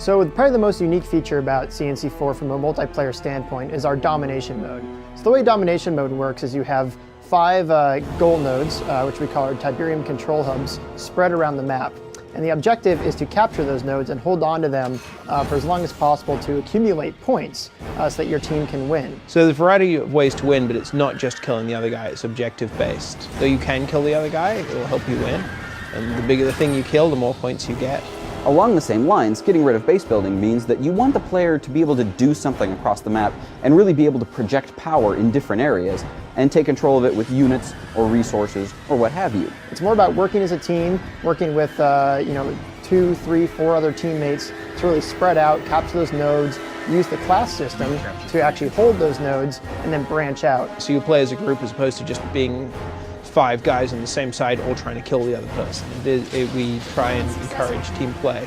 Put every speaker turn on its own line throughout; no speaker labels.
So probably the most unique feature about CNC4 from a multiplayer standpoint is our domination mode. So the way domination mode works is you have 5 goal nodes, which we call our Tiberian control hubs, spread around the map. And the objective is to capture those nodes and hold on to them for as long as possible to accumulate points so that your team can win.
So there's a variety of ways to win, but it's not just killing the other guy, it's objective based. Though you can kill the other guy, it will help you win. And the bigger the thing you kill, the more points you get.
Along the same lines, getting rid of base building means that you want the player to be able to do something across the map and really be able to project power in different areas and take control of it with units or resources or what have you.
It's more about working as a team, working with 2, 3, 4 other teammates to really spread out, capture those nodes, use the class system to actually hold those nodes and then branch out.
So you play as a group as opposed to just being 5 guys on the same side all trying to kill the other person. We try and encourage team play.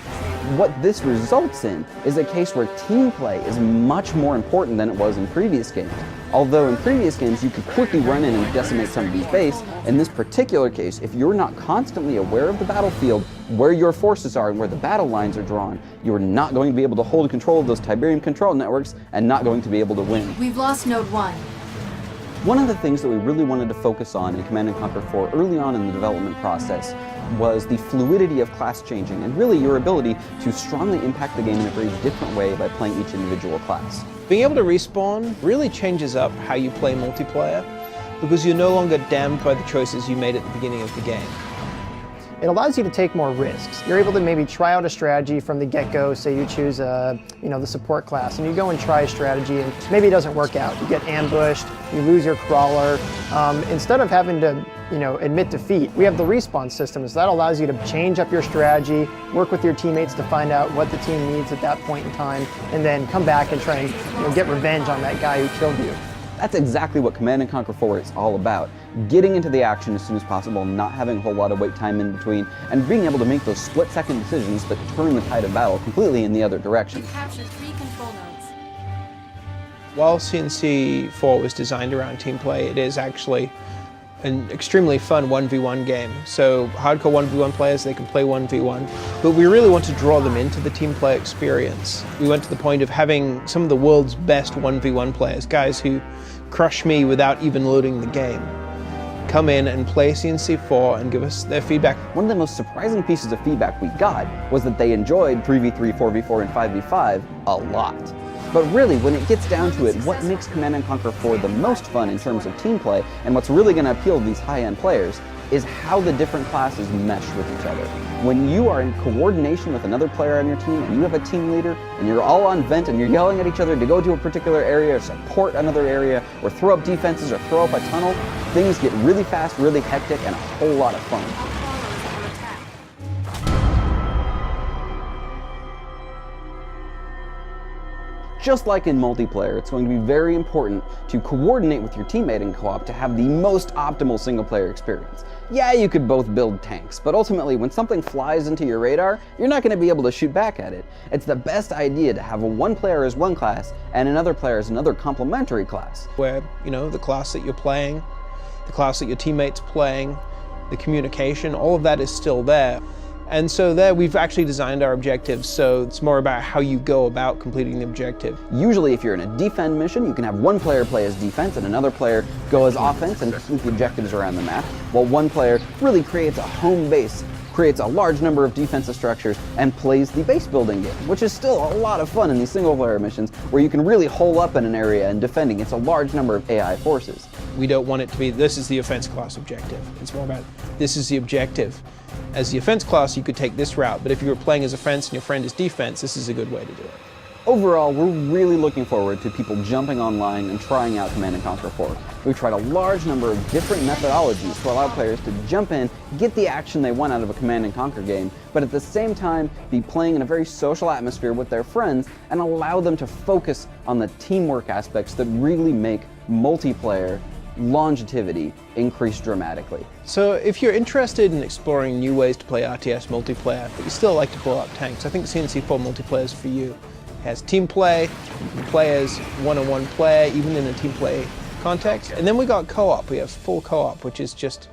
What this results in is a case where team play is much more important than it was in previous games. Although in previous games you could quickly run in and decimate somebody's base, in this particular case, if you're not constantly aware of the battlefield, where your forces are and where the battle lines are drawn, you're not going to be able to hold control of those Tiberian control networks and not going to be able to win.
We've lost Node 1.
One of the things that we really wanted to focus on in Command & Conquer 4 early on in the development process was the fluidity of class changing and really your ability to strongly impact the game in a very different way by playing each individual class.
Being able to respawn really changes up how you play multiplayer because you're no longer damned by the choices you made at the beginning of the game.
It allows you to take more risks. You're able to maybe try out a strategy from the get-go. Say you choose the support class, and you go and try a strategy, and maybe it doesn't work out. You get ambushed, you lose your crawler. Instead of having to admit defeat, we have the respawn system, so that allows you to change up your strategy, work with your teammates to find out what the team needs at that point in time, and then come back and try and get revenge on that guy who killed you.
That's exactly what Command & Conquer 4 is all about. Getting into the action as soon as possible, not having a whole lot of wait time in between, and being able to make those split-second decisions that turn the tide of battle completely in the other direction.
Capture 3 control nodes.
While CNC4 was designed around team play, it is actually an extremely fun 1v1 game. So hardcore 1v1 players, they can play 1v1, but we really want to draw them into the team play experience. We went to the point of having some of the world's best 1v1 players, guys who crush me without even loading the game, come in and play CNC4 and give us their feedback.
One of the most surprising pieces of feedback we got was that they enjoyed 3v3, 4v4, and 5v5 a lot. But really, when it gets down to it, what makes Command & Conquer 4 the most fun in terms of team play, and what's really going to appeal to these high-end players, is how the different classes mesh with each other. When you are in coordination with another player on your team, and you have a team leader, and you're all on vent, and you're yelling at each other to go to a particular area, or support another area, or throw up defenses, or throw up a tunnel, things get really fast, really hectic, and a whole lot of fun. Just like in multiplayer, it's going to be very important to coordinate with your teammate in co-op to have the most optimal single-player experience. Yeah, you could both build tanks, but ultimately when something flies into your radar, you're not going to be able to shoot back at it. It's the best idea to have one player as one class and another player as another complementary class.
Where, the class that you're playing, the class that your teammate's playing, the communication, all of that is still there. And so there we've actually designed our objectives, so it's more about how you go about completing the objective.
Usually if you're in a defend mission, you can have one player play as defense and another player go as offense and complete the objectives around the map, while one player really creates a home base, creates a large number of defensive structures, and plays the base building game, which is still a lot of fun in these single player missions where you can really hole up in an area and defend against a large number of AI forces.
We don't want it to be, this is the offense class objective. It's more about, this is the objective. As the offense class, you could take this route, but if you were playing as offense and your friend is defense, this is a good way to do it.
Overall, we're really looking forward to people jumping online and trying out Command & Conquer 4. We've tried a large number of different methodologies to allow players to jump in, get the action they want out of a Command & Conquer game, but at the same time be playing in a very social atmosphere with their friends and allow them to focus on the teamwork aspects that really make multiplayer longevity increase dramatically.
So if you're interested in exploring new ways to play RTS multiplayer, but you still like to blow up tanks, I think CNC4 multiplayer is for you. It has team play, you can play as one-on-one player, even in a team play context. And then we got co-op. We have full co-op, which is just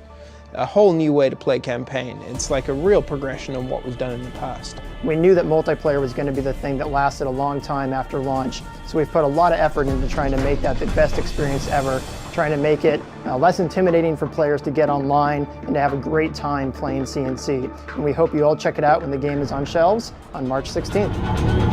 a whole new way to play campaign. It's like a real progression on what we've done in the past.
We knew that multiplayer was going to be the thing that lasted a long time after launch, so we've put a lot of effort into trying to make that the best experience ever, trying to make it less intimidating for players to get online and to have a great time playing CNC. And we hope you all check it out when the game is on shelves on March 16th.